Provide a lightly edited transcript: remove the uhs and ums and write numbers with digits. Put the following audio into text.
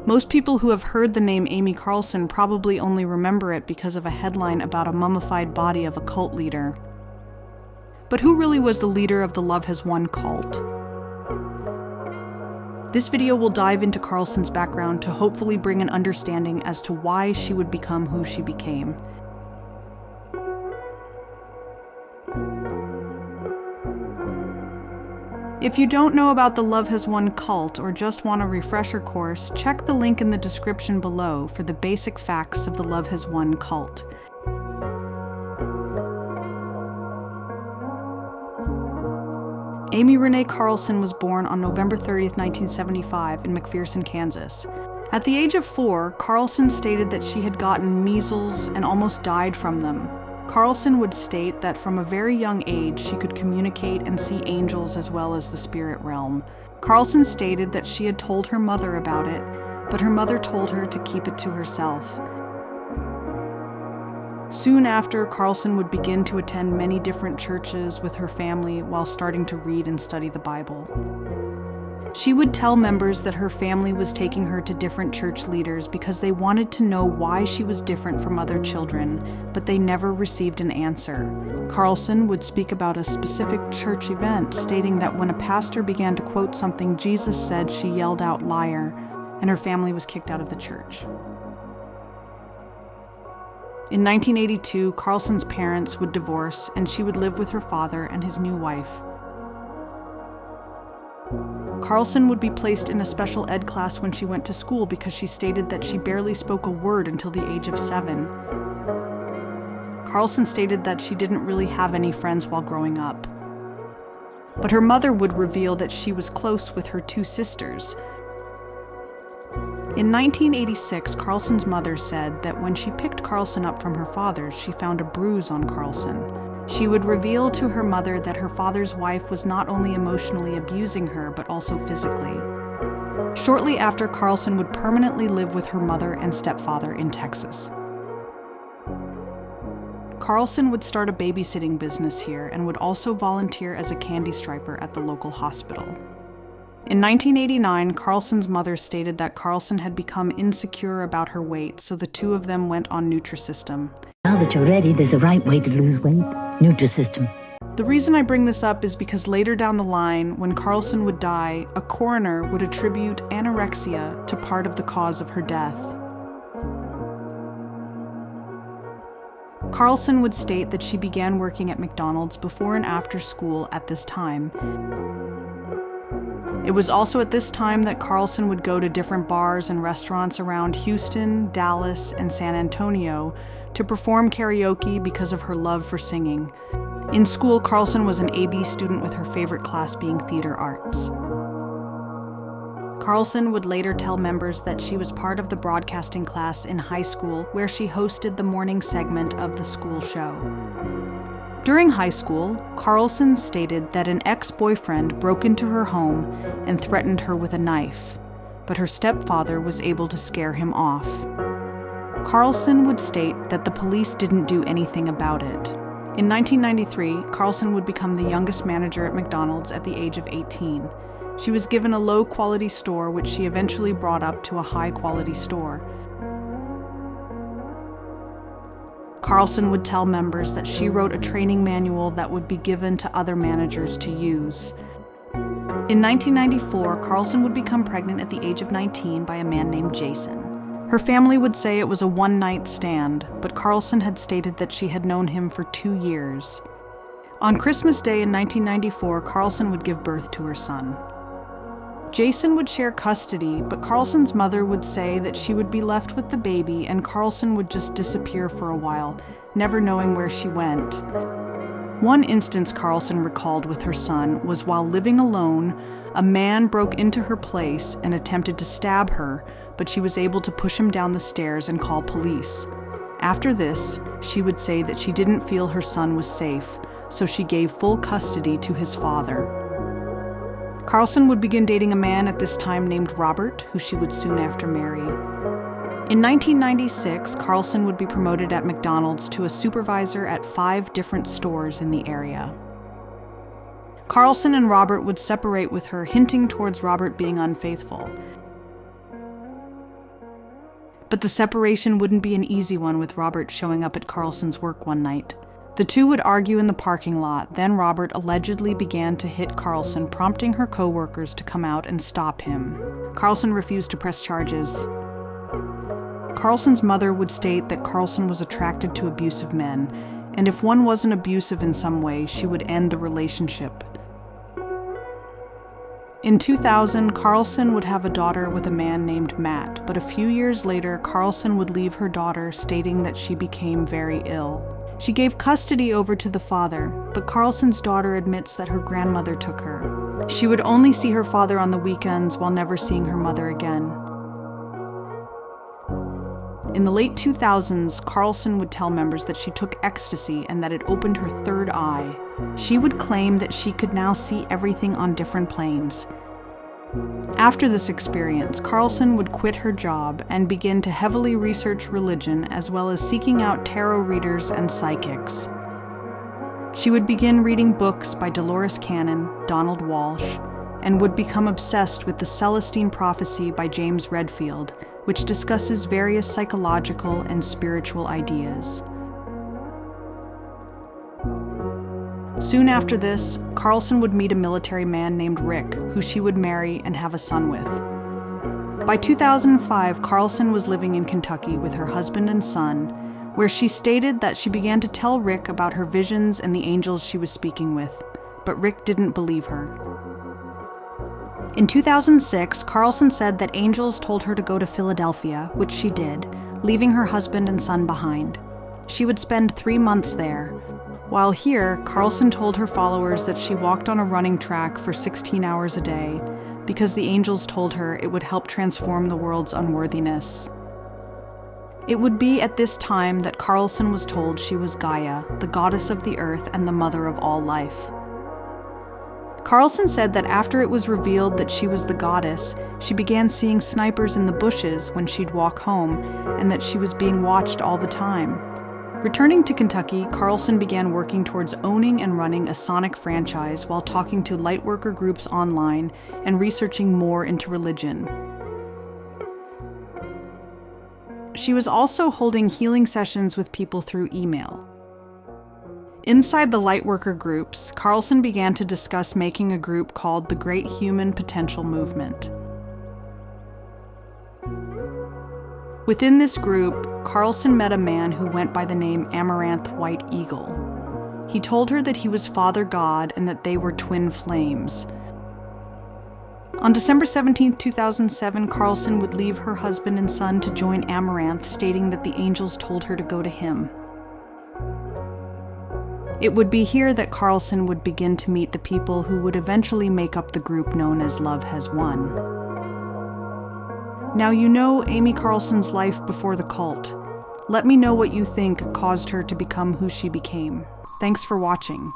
Most people who have heard the name Amy Carlson probably only remember it because of a headline about a mummified body of a cult leader. But who really was the leader of the Love Has Won cult? This video will dive into Carlson's background to hopefully bring an understanding as to why she would become who she became. If you don't know about the Love Has Won cult or just want a refresher course, check the link in the description below for the basic facts of the Love Has Won cult. Amy Renee Carlson was born on November 30th, 1975 in McPherson, Kansas. At the age of 4, Carlson stated that she had gotten measles and almost died from them. Carlson would state that from a very young age she could communicate and see angels as well as the spirit realm. Carlson stated that she had told her mother about it, but her mother told her to keep it to herself. Soon after, Carlson would begin to attend many different churches with her family while starting to read and study the Bible. She would tell members that her family was taking her to different church leaders because they wanted to know why she was different from other children, but they never received an answer. Carlson would speak about a specific church event, stating that when a pastor began to quote something Jesus said, she yelled out "liar," and her family was kicked out of the church. In 1982, Carlson's parents would divorce, and she would live with her father and his new wife. Carlson would be placed in a special ed class when she went to school because she stated that she barely spoke a word until the age of 7. Carlson stated that she didn't really have any friends while growing up. But her mother would reveal that she was close with her 2 sisters. In 1986, Carlson's mother said that when she picked Carlson up from her father's, she found a bruise on Carlson. She would reveal to her mother that her father's wife was not only emotionally abusing her, but also physically. Shortly after, Carlson would permanently live with her mother and stepfather in Texas. Carlson would start a babysitting business here and would also volunteer as a candy striper at the local hospital. In 1989, Carlson's mother stated that Carlson had become insecure about her weight, so the two of them went on Nutrisystem. Now that you're ready, there's a right way to lose weight. Nutrisystem. The reason I bring this up is because later down the line, when Carlson would die, a coroner would attribute anorexia to part of the cause of her death. Carlson would state that she began working at McDonald's before and after school at this time. It was also at this time that Carlson would go to different bars and restaurants around Houston, Dallas, and San Antonio to perform karaoke because of her love for singing. In school, Carlson was an AB student with her favorite class being theater arts. Carlson would later tell members that she was part of the broadcasting class in high school where she hosted the morning segment of the school show. During high school, Carlson stated that an ex-boyfriend broke into her home and threatened her with a knife, but her stepfather was able to scare him off. Carlson would state that the police didn't do anything about it. In 1993, Carlson would become the youngest manager at McDonald's at the age of 18. She was given a low-quality store, which she eventually brought up to a high-quality store. Carlson would tell members that she wrote a training manual that would be given to other managers to use. In 1994, Carlson would become pregnant at the age of 19 by a man named Jason. Her family would say it was a one-night stand, but Carlson had stated that she had known him for 2 years. On Christmas Day in 1994, Carlson would give birth to her son. Jason would share custody, but Carlson's mother would say that she would be left with the baby and Carlson would just disappear for a while, never knowing where she went. One instance Carlson recalled with her son was while living alone, a man broke into her place and attempted to stab her, but she was able to push him down the stairs and call police. After this, she would say that she didn't feel her son was safe, so she gave full custody to his father. Carlson would begin dating a man at this time named Robert, who she would soon after marry. In 1996, Carlson would be promoted at McDonald's to a supervisor at 5 different stores in the area. Carlson and Robert would separate with her, hinting towards Robert being unfaithful. But the separation wouldn't be an easy one, with Robert showing up at Carlson's work one night. The two would argue in the parking lot, then Robert allegedly began to hit Carlson, prompting her co-workers to come out and stop him. Carlson refused to press charges. Carlson's mother would state that Carlson was attracted to abusive men, and if one wasn't abusive in some way, she would end the relationship. In 2000, Carlson would have a daughter with a man named Matt, but a few years later, Carlson would leave her daughter, stating that she became very ill. She gave custody over to the father, but Carlson's daughter admits that her grandmother took her. She would only see her father on the weekends while never seeing her mother again. In the late 2000s, Carlson would tell members that she took ecstasy and that it opened her third eye. She would claim that she could now see everything on different planes. After this experience, Carlson would quit her job and begin to heavily research religion, as well as seeking out tarot readers and psychics. She would begin reading books by Dolores Cannon, Donald Walsh, and would become obsessed with the Celestine Prophecy by James Redfield, which discusses various psychological and spiritual ideas. Soon after this, Carlson would meet a military man named Rick, who she would marry and have a son with. By 2005, Carlson was living in Kentucky with her husband and son, where she stated that she began to tell Rick about her visions and the angels she was speaking with, but Rick didn't believe her. In 2006, Carlson said that angels told her to go to Philadelphia, which she did, leaving her husband and son behind. She would spend 3 months there. While here, Carlson told her followers that she walked on a running track for 16 hours a day because the angels told her it would help transform the world's unworthiness. It would be at this time that Carlson was told she was Gaia, the goddess of the earth and the mother of all life. Carlson said that after it was revealed that she was the goddess, she began seeing snipers in the bushes when she'd walk home, and that she was being watched all the time. Returning to Kentucky, Carlson began working towards owning and running a Sonic franchise while talking to lightworker groups online and researching more into religion. She was also holding healing sessions with people through email. Inside the lightworker groups, Carlson began to discuss making a group called the Great Human Potential Movement. Within this group, Carlson met a man who went by the name Amaranth White Eagle. He told her that he was Father God and that they were twin flames. On December 17, 2007, Carlson would leave her husband and son to join Amaranth, stating that the angels told her to go to him. It would be here that Carlson would begin to meet the people who would eventually make up the group known as Love Has Won. Now you know Amy Carlson's life before the cult. Let me know what you think caused her to become who she became. Thanks for watching.